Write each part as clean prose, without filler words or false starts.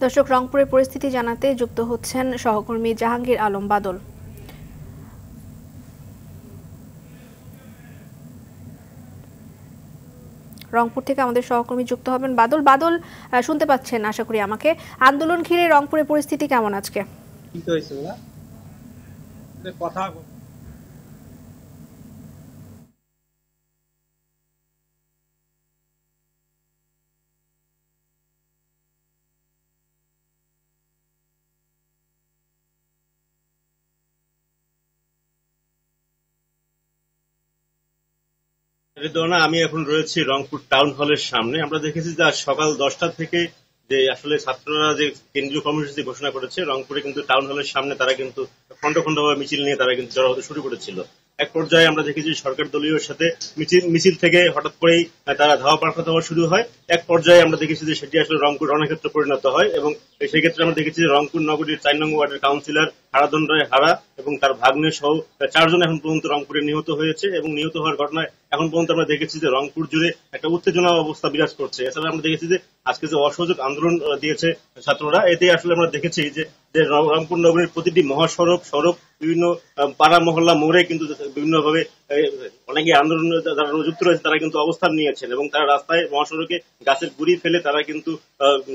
দর্শক, রংপুরের পরিস্থিতি জানাতে যুক্ত হচ্ছেন সহকর্মী জাহাঙ্গীর আলম বাদল। রংপুর থেকে আমাদের সহকর্মী যুক্ত হবেন বাদল। বাদল, শুনতে পাচ্ছেন আশা করি আমাকে? আন্দোলন ঘিরে রংপুরের পরিস্থিতি কেমন আজকে? কথা আমি এখন রয়েছি রংপুর টাউন হলের সামনে। আমরা দেখেছি যে আজ সকাল 10টা থেকে যে আসলে ছাত্ররা যে কেন্দ্রীয় কর্মসূচি ঘোষণা করেছে, রংপুরে কিন্তু টাউন হলের সামনে তারা কিন্তু খন্ড খন্ড ভাবে মিছিল নিয়ে তারা কিন্তু জড়ো হতে শুরু করেছিল। এক পর্যায়ে আমরা দেখেছি সরকার দলীয় সাথে মিছিল থেকে হঠাৎ করেই তারা ধাওয়া পাল্টা হওয়া শুরু হয়। এক পর্যায়ে আমরা দেখেছি যে সেটি আসলে রংপুর রণক্ষেত্রে পরিণত হয় এবং সেই ক্ষেত্রে আমরা দেখেছি যে রংপুর নগরীর 4 নং ওয়ার্ডের কাউন্সিলর হারাধন রায় হারা এবং তার ভাগ্নে সহ 4 জন এখন পর্যন্ত রংপুরে নিহত হয়েছে এবং নিহত হওয়ার ঘটনায় এখন পর্যন্ত আমরা দেখেছি যে রংপুর জুড়ে একটা উত্তেজনা অবস্থা বিরাজ করছে। এছাড়া আমরা দেখেছি যে আজকে যে অসহযোগ আন্দোলন দিয়েছে ছাত্ররা, এতে আসলে আমরা দেখেছি যে রংপুর নগরীর প্রতিটি মহাসড়ক, সড়ক, বিভিন্ন পাড়া মহল্লা মোড়ে কিন্তু বিভিন্নভাবে অনেকে আন্দোলনে যারা যুক্ত রয়েছে তারা কিন্তু অবস্থান নিয়েছেন এবং তারা রাস্তায় মহাসড়কে গাছের গুড়ি ফেলে তারা কিন্তু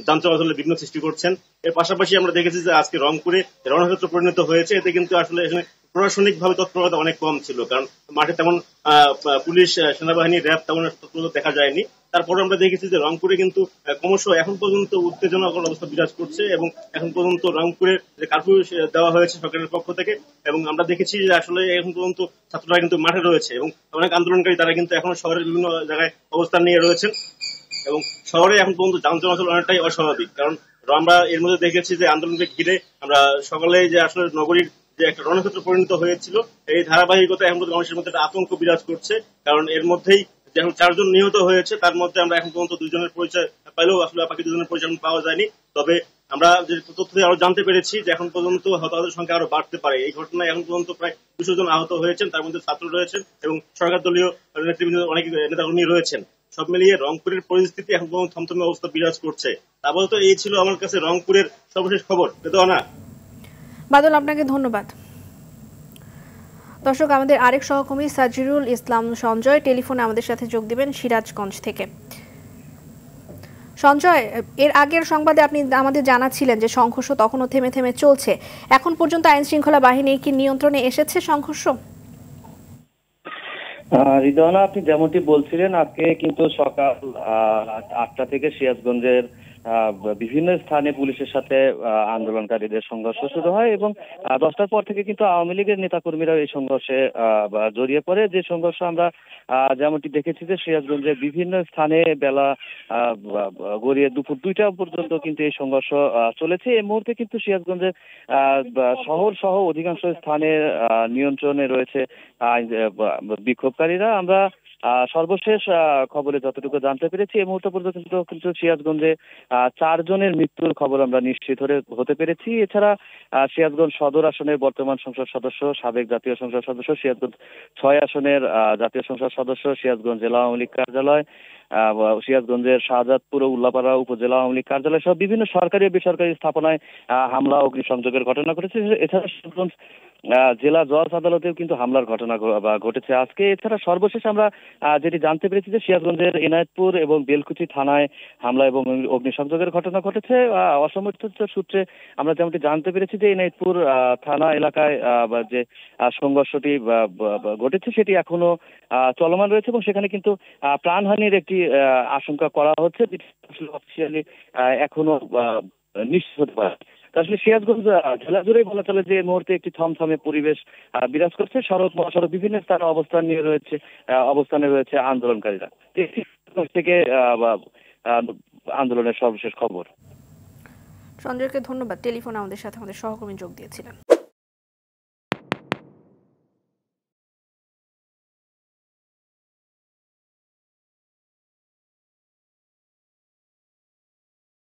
যান চলাচলে বিঘ্ন সৃষ্টি করছেন। এর পাশাপাশি আমরা দেখেছি যে আজকে রংপুরে রণক্ষেত্র পরিণত হয়েছে। এতে কিন্তু আসলে এখানে প্রশাসনিক ভাবে তৎপরতা অনেক কম ছিল, কারণ মাঠে তেমন পুলিশ, সেনাবাহিনী, র্যাব তেমন তৎপরতা দেখা যায়নি। তারপরে আমরা দেখেছি যে রংপুরে কিন্তু ক্রমশ এখন পর্যন্ত উত্তেজনাকর অবস্থা বিরাজ করছে এবং এখন পর্যন্ত রংপুরে যে কারফিউ দেওয়া হয়েছে সরকারের পক্ষ থেকে, এবং আমরা দেখেছি যে আসলে এখন পর্যন্ত ছাত্ররা কিন্তু মাঠে রয়েছে এবং অনেক আন্দোলনকারী তারা কিন্তু এখন শহরের বিভিন্ন জায়গায় অবস্থান নিয়ে রয়েছেন এবং শহরে এখন পর্যন্ত যান চলাচল অনেকটাই অস্বাভাবিক। কারণ আমরা এর মধ্যে দেখেছি যে আন্দোলনকে ঘিরে আমরা সকালে যে আসলে নগরীর যে একটা রণক্ষেত্র পরিণত হয়েছিল, এই ধারাবাহিকতা এখন পর্যন্ত মানুষের মধ্যে একটা আতঙ্ক বিরাজ করছে। কারণ এর মধ্যেই যেমন 4 জন নিহত হয়েছে, তার মধ্যে আমরা এখন পর্যন্ত 2 জনের পরিচয় পাইলেও আসলে বাকি 2 জনের পরিচয় পাওয়া যায়নি। তবে আমরা যে তথ্য আরো জানতে পেরেছি যে এখন পর্যন্ত হতাহতের সংখ্যা আরো বাড়তে পারে। এই ঘটনায় এখন পর্যন্ত প্রায় 200 জন আহত হয়েছেন, তার মধ্যে ছাত্র রয়েছেন এবং সরকার দলীয় নেতৃবৃন্দ অনেক নেতাকর্মী রয়েছেন। সব মিলিয়ে রংপুরের পরিস্থিতি এখন পর্যন্ত থমথমে অবস্থা বিরাজ করছে। আপাতত এই ছিল আমার কাছে রংপুরের সর্বশেষ খবর। না বাদল, আপনাকে ধন্যবাদ। দর্শক, আমাদের আরেক সহকর্মী সাজিরুল ইসলাম সঞ্জয় টেলিফোনে আমাদের সাথে যোগ দিবেন সিরাজগঞ্জ থেকে। সঞ্জয়, এর আগের সংবাদে আপনি আমাদের জানাচ্ছিলেন যে সংঘর্ষ তখনও থেমে থেমে চলছে। এখন পর্যন্ত আইন শৃঙ্খলা বাহিনী কি নিয়ন্ত্রণে এসেছে সংঘর্ষ? রিদওয়ানা, আপনি যেমনটি বলছিলেন, আজকে কিন্তু সকাল 8টা থেকে সিরাজগঞ্জের বিভিন্ন স্থানে পুলিশের সাথে আন্দোলনকারীদের সংঘর্ষ শুরু হয় এবং 10টার পর থেকে কিন্তু আওয়ামী লীগের নেতাকর্মীরা এই সংঘর্ষে জড়িয়ে পড়ে। যে সংঘর্ষ আমরা যেমনটি দেখেছি যে সিরাজগঞ্জের বিভিন্ন স্থানে বেলা গড়িয়ে দুপুর 2টা পর্যন্ত কিন্তু এই সংঘর্ষ চলেছে। এই মুহূর্তে কিন্তু সিরাজগঞ্জের শহর সহ অধিকাংশ স্থানে নিয়ন্ত্রণে রয়েছে বিক্ষোভকারীরা। আমরা সর্বশেষ খবরে যতটুকু জানতে পেরেছি, এই মুহূর্ত পর্যন্ত কিন্তু সিরাজগঞ্জে 4 জনের মৃত্যুর খবর আমরা নিশ্চিত হতে পেরেছি। এছাড়া সিরাজগঞ্জ সদর আসনের বর্তমান সংসদ সদস্য, সাবেক জাতীয় সংসদ সদস্য, সিরাজগঞ্জ 6 আসনের জাতীয় সংসদ সদস্য, সিরাজগঞ্জ জেলা আওয়ামী লীগ কার্যালয়, সিরাজগঞ্জের শাহজাদপুর ও উল্লাপাড়া উপজেলা আওয়ামী লীগ কার্যালয় সহ বিভিন্ন সরকারি ও বেসরকারি স্থাপনায় হামলা ও অগ্নিসংযোগের ঘটনা ঘটেছে। এছাড়া সিরাজগঞ্জ জেলা জজ আদালতেও কিন্তু হামলার ঘটনা ঘটেছে আজকে। এছাড়া সর্বশেষ আমরা যেটি জানতে পেরেছি যে সিরাজগঞ্জের এনায়েতপুর এবং বেলকুচি থানায় হামলা এবং অগ্নিসংযোগের ঘটনা ঘটেছে। অসমর্থিত সূত্রে আমরা যেমনটি জানতে পেরেছি যে এনায়েতপুর থানা এলাকায় যে সংঘর্ষটি ঘটেছে সেটি এখনো চলমান রয়েছে এবং সেখানে কিন্তু প্রাণহানির একটি আশঙ্কা করা হচ্ছে, অফিসিয়ালি এখনো নিশ্চিত হতে পারে। আসলে সিরাজগঞ্জ জেলা জুড়েই বলা চলে যে এই মুহূর্তে একটি থমথমে পরিবেশ বিরাজ করছে। সড়ক মহাসড়ক বিভিন্ন স্থানে অবস্থানে রয়েছে আন্দোলনকারীরা। থেকে আন্দোলনের সর্বশেষ খবর। সঞ্জয়কে ধন্যবাদ। টেলিফোনে আমাদের সাথে আমাদের সহকর্মী যোগ দিয়েছিলেন।